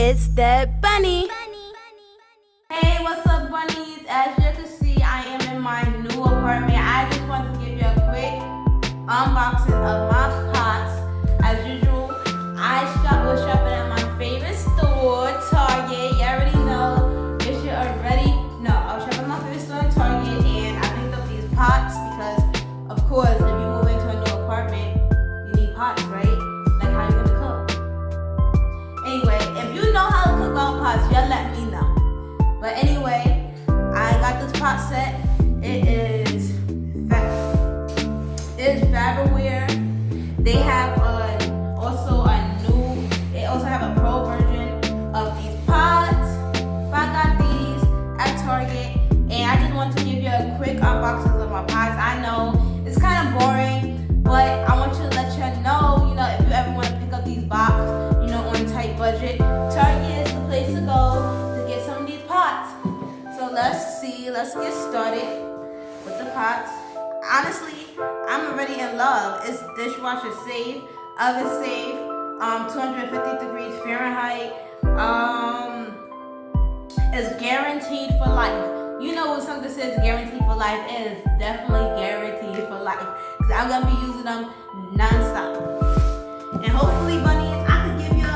It's Debb Bunni. Hey, what's up, bunnies? As you can see, I am in my new apartment. I just wanted to give you a quick unboxing of my pots. As usual, I was shopping at my favorite store, Target. You already know. If you already know, I was shopping at my favorite store, Target, and I picked up these pots because, of course, if you move into a new apartment, you need pots, right? Like how you gonna cook. Anyway, if you know how to cook about pots, y'all let me know. But anyway, I got this pot set. It's Farberware. They have they also have a pro version of these pots. But I got these at Target, and I just want to give you a quick unboxing of my pots. I know it's kind of boring, but I want to let you know, if you ever want to pick up these boxes, on a tight budget, Target is the place to go to get some of these pots. So let's get started with the pots. Honestly, I'm already in love. It's dishwasher safe, oven safe, 250 degrees Fahrenheit. It's guaranteed for life. You know when something says guaranteed for life, it is definitely guaranteed for life. Because I'm going to be using them non-stop. And hopefully, bunnies, I can give you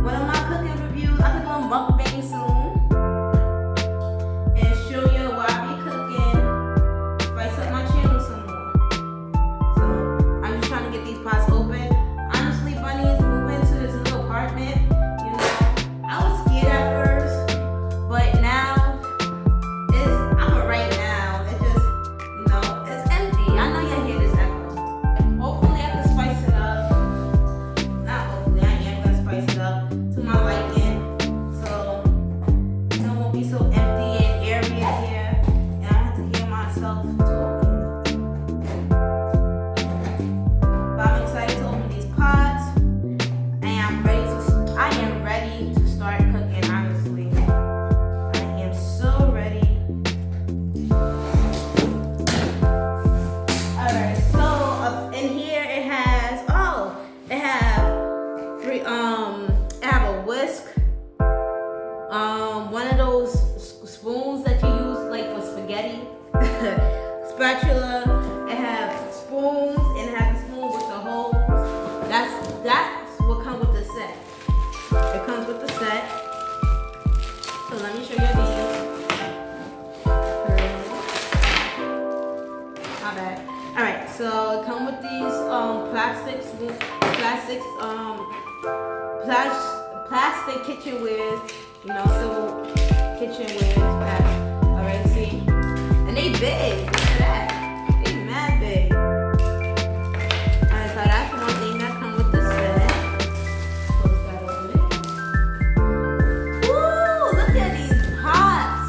one of my cooking reviews. I can do a mukbang soon and show you what I be cooking. Spice up my channel some more. So I'm just trying to get these pots open. Honestly, bunnies, moving to this little apartment, I was scared at first, but now I'm alright now. It just, it's empty. I know you hear this echo. Hopefully I can spice it up. Not hopefully, I am gonna spice it up to my liking, so it won't be so empty and airy in here, and I don't have to hear myself talking. But I'm excited to open these pots, and I am ready to start cooking. Honestly, I am so ready. Alright, so up in here it has three I have a whisk, one of those spoons that you use like for spaghetti, spatula. It has spoons and it has a spoon with the holes. That's what comes with the set. It comes with the set. So let me show you these. My bad. Alright, so it comes with these plastic kitchenwares, civil kitchenwares. Alright, see? And they big. Look at that. They mad big. Alright, so that's one thing that comes with the set. Close that over there. Woo! Look at these pots.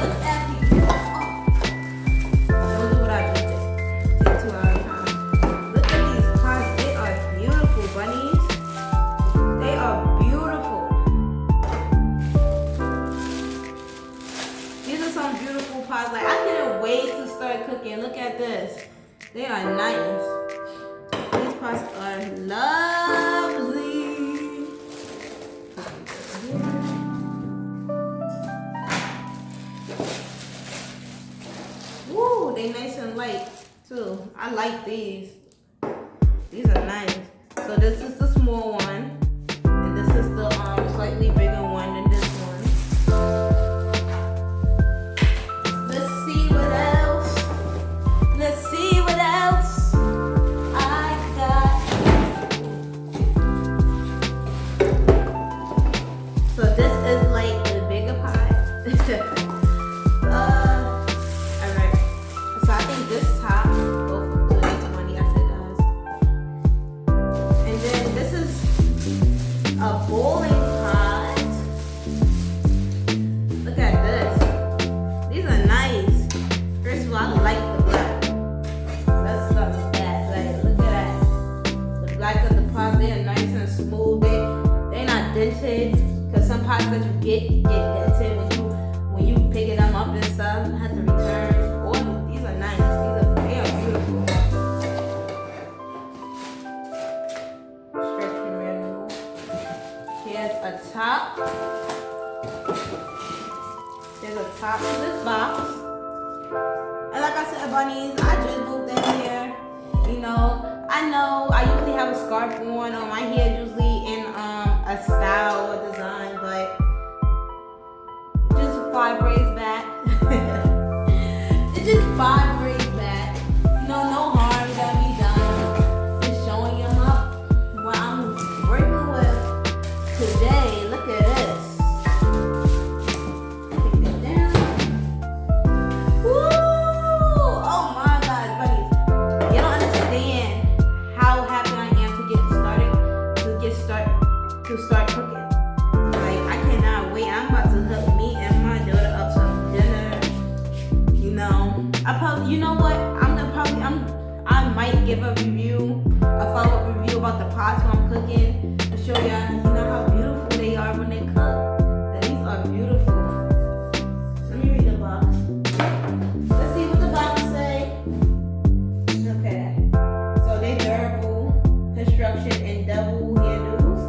Look at these. Don't do what I just did. Take 2 hours time. Look at these pots. They are beautiful, bunnies. They are beautiful. These are some beautiful pots. Like, I couldn't wait to start cooking. Look at this. They are nice. These pots are lovely. Woo, they nice and light too. I like these. These are nice. So this is the small one, and this is the slightly bigger one than this one. Let's see what else. I got. So this is like the bigger pot. Alright. So I think this top will do it to money. Yes, it does. And then this is a bowling pot. Look at this. These are nice. First of all, I like the black. Let's start with that. Like, look at that. The black of the pot, they are nice and smooth. They're not dented. Because some pots that you get dented when you pick it up and stuff. I have to return. Oh, these are nice. They are beautiful. Stretch your manual. Here's a top. There's a top to this box. And like I said, bunnies, I just moved in here. You know I usually have a scarf on, or my hair is usually in a style or design, but just 5 braids back. It's just 5 braids back. No harm gonna be done. Just showing you what I'm working with today. Look at this. Take it down. Woo! Oh my God, buddies. You don't understand how happy I am to start cooking. Like, I cannot wait. I'm about to hook me and my daughter up some dinner. You know what? I might give a follow-up review about the pots when I'm cooking, and show y'all, how beautiful they are when they cook. These are beautiful. Let me read the box. Let's see what the box say. Okay. So they durable construction and double handles.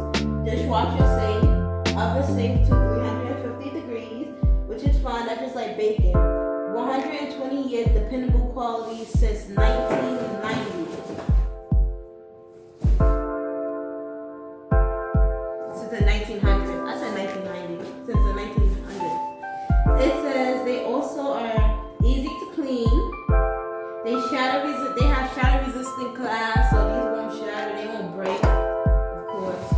Dishwasher safe. Oven safe to 350 degrees, which is fine. That's just like bacon. 120 years dependable quality since 1990. Since the 1900s. I said 1990. Since the 1900s. It says they also are easy to clean. They have shatter resistant glass, so these won't shatter, they won't break, of course.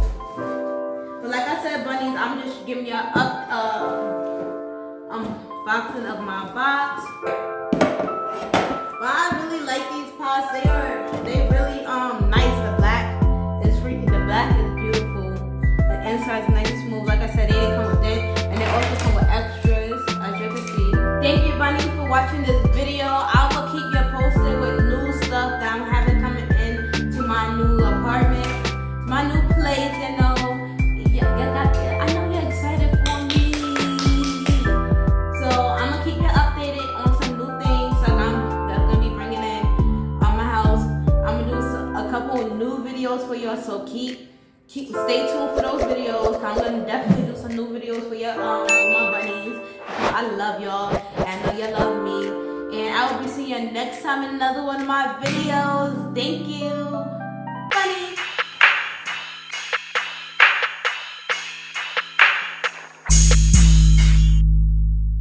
But like I said, bunnies, I'm just giving you unboxing of my box. But I really like these pots. They really nice. The black is beautiful. The inside is nice and smooth. Like I said, they didn't come with that, and they also come with extras, as you can see. Thank you, bunnies, for watching this video. I will keep you posted with new stuff that I'm having coming in to my new apartment, my new place. I know you're excited for me. So I'm gonna keep you updated on some new things that's gonna be bringing in my house. I'm gonna do a couple of new videos for y'all. So stay tuned for those videos. I'm gonna definitely do some new videos for you, my bunnies. I love y'all, and I know you love me. And I will be seeing you next time in another one of my videos. Thank you.